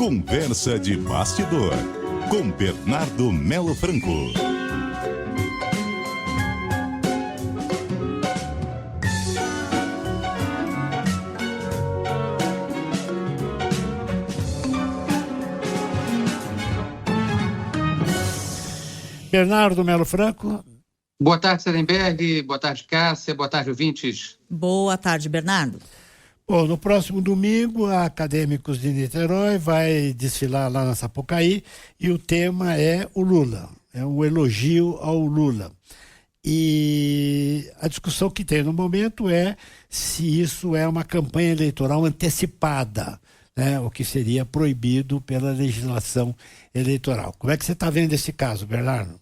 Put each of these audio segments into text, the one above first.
Conversa de bastidor, com Bernardo Melo Franco. Bernardo Melo Franco. Boa tarde, Sarenberg. Boa tarde, Cássia. Boa tarde, ouvintes. Boa tarde, Bernardo. Bom, no próximo domingo, a Acadêmicos de Niterói vai desfilar lá na Sapucaí e o tema é o Lula, é um elogio ao Lula. E a discussão que tem no momento é se isso é uma campanha eleitoral antecipada, né, o que seria proibido pela legislação eleitoral. Como é que você está vendo esse caso, Bernardo?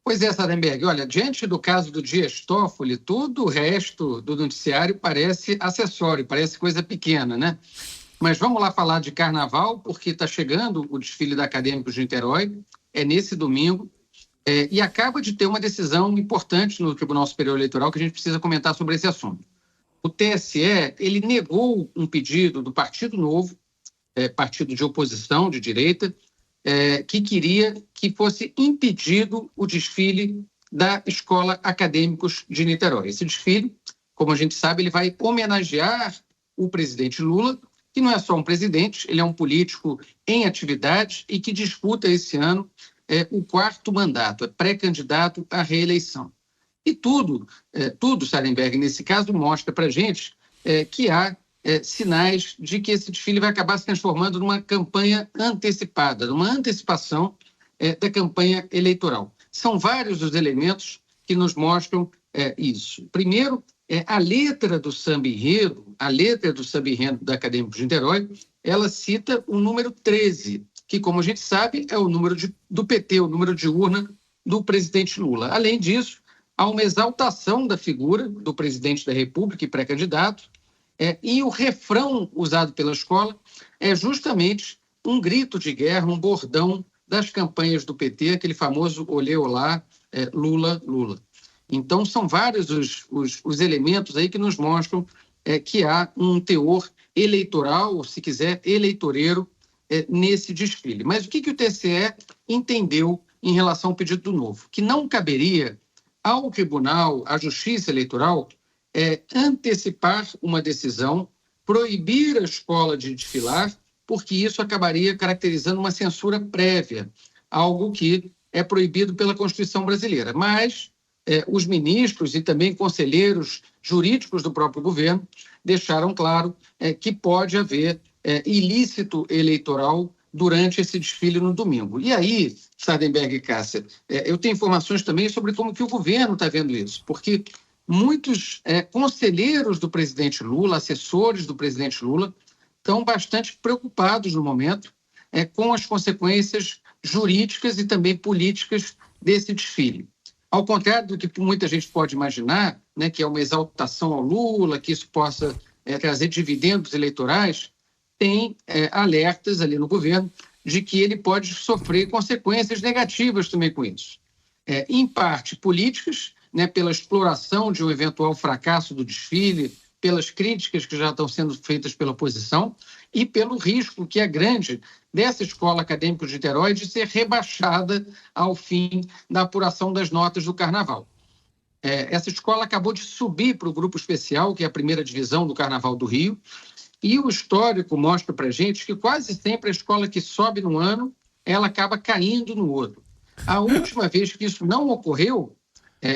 Pois é, Sarenberg. Olha, diante do caso do Dias Toffoli, tudo o resto do noticiário parece acessório, parece coisa pequena, né? Mas vamos lá falar de carnaval, porque está chegando o desfile da Acadêmicos de Niterói, é nesse domingo, e acaba de ter uma decisão importante no Tribunal Superior Eleitoral que a gente precisa comentar sobre esse assunto. O TSE, ele negou um pedido do Partido Novo, partido de oposição, de direita, que queria que fosse impedido o desfile da Escola Acadêmicos de Niterói. Esse desfile, como a gente sabe, ele vai homenagear o presidente Lula, que não é só um presidente, ele é um político em atividade e que disputa esse ano o 4º mandato, é pré-candidato à reeleição. E tudo, Sarenberg, nesse caso, mostra para a gente que há sinais de que esse desfile vai acabar se transformando numa campanha antecipada, numa antecipação da campanha eleitoral. São vários os elementos que nos mostram isso. Primeiro, a letra do samba-enredo, da Acadêmicos de Niterói, ela cita o número 13, que, como a gente sabe, é o número do PT, o número de urna do presidente Lula. Além disso, há uma exaltação da figura do presidente da República e pré-candidato, e o refrão usado pela escola é justamente um grito de guerra, um bordão das campanhas do PT, aquele famoso olê olá, Lula, Lula. Então, são vários os elementos aí que nos mostram que há um teor eleitoral, ou se quiser, eleitoreiro, nesse desfile. Mas o que o TSE entendeu em relação ao pedido do Novo? Que não caberia ao Tribunal, à Justiça Eleitoral, antecipar uma decisão, proibir a escola de desfilar, porque isso acabaria caracterizando uma censura prévia, algo que é proibido pela Constituição brasileira. Mas os ministros e também conselheiros jurídicos do próprio governo deixaram claro que pode haver ilícito eleitoral durante esse desfile no domingo. E aí, Sarenberg e Cássia, eu tenho informações também sobre como que o governo está vendo isso, porque muitos conselheiros do presidente Lula, assessores do presidente Lula, estão bastante preocupados no momento com as consequências jurídicas e também políticas desse desfile. Ao contrário do que muita gente pode imaginar, né, que é uma exaltação ao Lula, que isso possa trazer dividendos eleitorais, tem alertas ali no governo de que ele pode sofrer consequências negativas também com isso. Em parte políticas, né, pela exploração de um eventual fracasso do desfile, pelas críticas que já estão sendo feitas pela oposição e pelo risco que é grande dessa Escola Acadêmicos de Niterói de ser rebaixada ao fim da apuração das notas do Carnaval. Essa escola acabou de subir para o grupo especial, que é a primeira divisão do Carnaval do Rio, e o histórico mostra para a gente que quase sempre a escola que sobe num ano, ela acaba caindo no outro. A última vez que isso não ocorreu,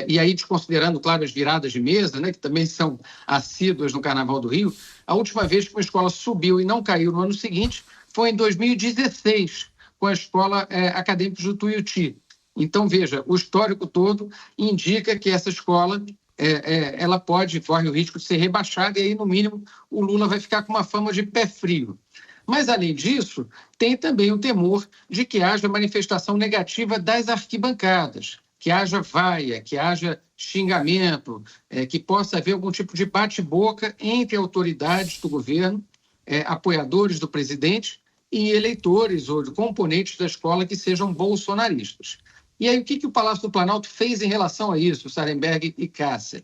e aí desconsiderando, claro, as viradas de mesa, né, que também são assíduas no Carnaval do Rio, a última vez que uma escola subiu e não caiu no ano seguinte foi em 2016, com a Escola Acadêmicos do Tuiuti. Então, veja, o histórico todo indica que essa escola ela corre o risco de ser rebaixada e aí, no mínimo, o Lula vai ficar com uma fama de pé frio. Mas, além disso, tem também o temor de que haja manifestação negativa das arquibancadas, que haja vaia, que haja xingamento, que possa haver algum tipo de bate-boca entre autoridades do governo, apoiadores do presidente e eleitores ou componentes da escola que sejam bolsonaristas. E aí, o que o Palácio do Planalto fez em relação a isso, Sarenberg e Cássia?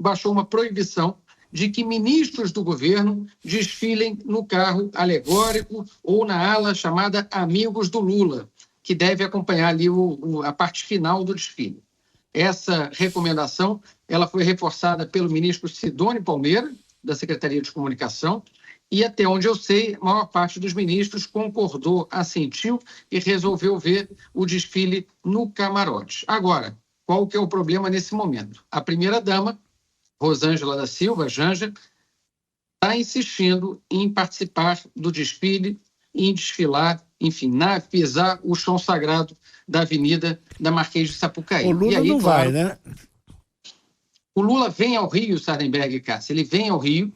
Baixou uma proibição de que ministros do governo desfilem no carro alegórico ou na ala chamada Amigos do Lula, que deve acompanhar ali a parte final do desfile. Essa recomendação ela foi reforçada pelo ministro Sidônio Palmeira, da Secretaria de Comunicação, e até onde eu sei, a maior parte dos ministros concordou, assentiu e resolveu ver o desfile no camarote. Agora, qual que é o problema nesse momento? A primeira-dama, Rosângela da Silva, Janja, está insistindo em participar do desfile, em desfilar, enfim, pisar o chão sagrado da Avenida da Marquês de Sapucaí. O Lula e aí, não claro, vai, né? O Lula vem ao Rio, Sardenberg e Cássio, ele vem ao Rio,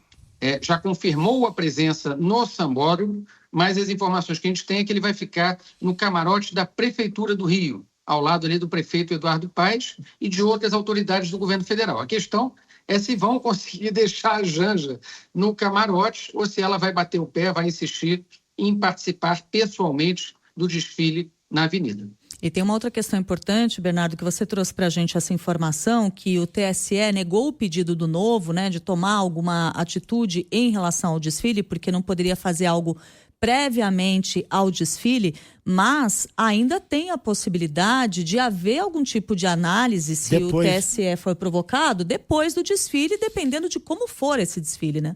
já confirmou a presença no Sambódromo, mas as informações que a gente tem é que ele vai ficar no camarote da Prefeitura do Rio, ao lado ali do prefeito Eduardo Paes e de outras autoridades do governo federal. A questão é se vão conseguir deixar a Janja no camarote ou se ela vai bater o pé, vai insistir em participar pessoalmente do desfile na Avenida. E tem uma outra questão importante, Bernardo, que você trouxe para a gente essa informação, que o TSE negou o pedido do Novo, né, de tomar alguma atitude em relação ao desfile, porque não poderia fazer algo previamente ao desfile, mas ainda tem a possibilidade de haver algum tipo de análise se o TSE for provocado depois do desfile, dependendo de como for esse desfile, né?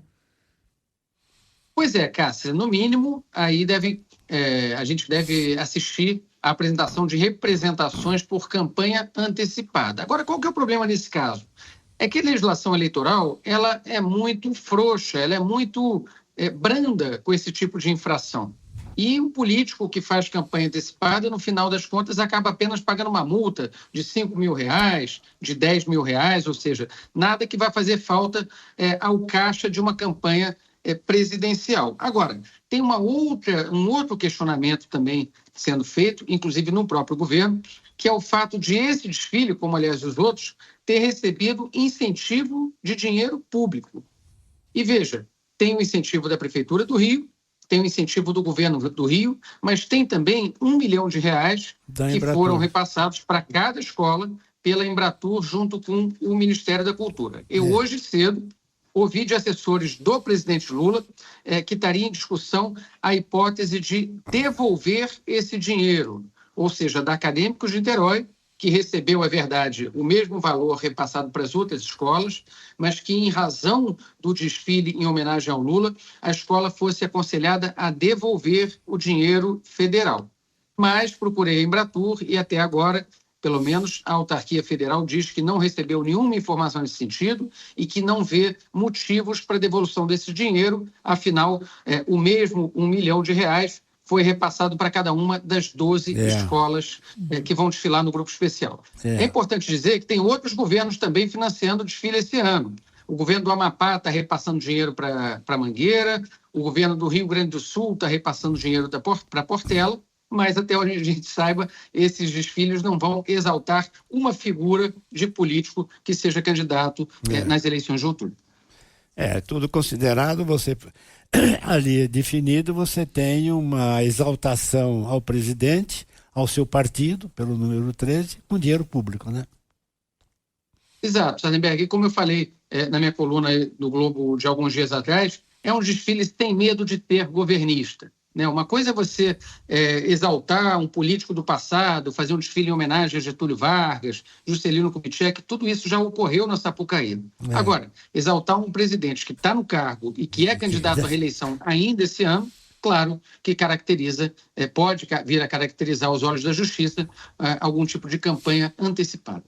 Pois é, Cássia, no mínimo, aí a gente deve assistir a apresentação de representações por campanha antecipada. Agora, qual que é o problema nesse caso? É que a legislação eleitoral ela é muito frouxa, ela é muito branda com esse tipo de infração. E o político que faz campanha antecipada, no final das contas, acaba apenas pagando uma multa de R$5 mil, de R$10 mil, ou seja, nada que vai fazer falta ao caixa de uma campanha presidencial. Agora, tem um outro questionamento também sendo feito, inclusive no próprio governo, que é o fato de esse desfile, como aliás os outros, ter recebido incentivo de dinheiro público. E veja, tem o incentivo da Prefeitura do Rio, tem o incentivo do governo do Rio, mas tem também R$1 milhão que foram repassados para cada escola pela Embratur junto com o Ministério da Cultura. Eu hoje cedo ouvi de assessores do presidente Lula que estaria em discussão a hipótese de devolver esse dinheiro, ou seja, da Acadêmicos de Niterói, que recebeu, é verdade, o mesmo valor repassado para as outras escolas, mas que, em razão do desfile em homenagem ao Lula, a escola fosse aconselhada a devolver o dinheiro federal. Mas procurei a Embratur e até agora, pelo menos a autarquia federal diz que não recebeu nenhuma informação nesse sentido e que não vê motivos para a devolução desse dinheiro, afinal, o mesmo R$1 milhão foi repassado para cada uma das 12 escolas que vão desfilar no grupo especial. É importante dizer que tem outros governos também financiando o desfile esse ano. O governo do Amapá está repassando dinheiro para Mangueira, o governo do Rio Grande do Sul está repassando dinheiro para Portela, mas até onde a gente saiba, esses desfiles não vão exaltar uma figura de político que seja candidato nas eleições de outubro. Tudo considerado, você ali definido, você tem uma exaltação ao presidente, ao seu partido, pelo número 13, com dinheiro público, né? Exato, Sardenberg. E como eu falei na minha coluna do Globo de alguns dias atrás, é um desfile sem medo de ter governista. Uma coisa é você exaltar um político do passado, fazer um desfile em homenagem a Getúlio Vargas, Juscelino Kubitschek, tudo isso já ocorreu na Sapucaí. Agora, exaltar um presidente que está no cargo e que é candidato à reeleição ainda esse ano, claro que caracteriza, pode vir a caracterizar aos olhos da justiça algum tipo de campanha antecipada.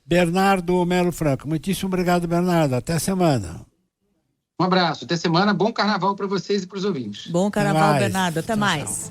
Bernardo Melo Franco, muitíssimo obrigado, Bernardo. Até semana. Um abraço, até semana, bom carnaval para vocês e para os ouvintes. Bom carnaval, Bernardo, até mais.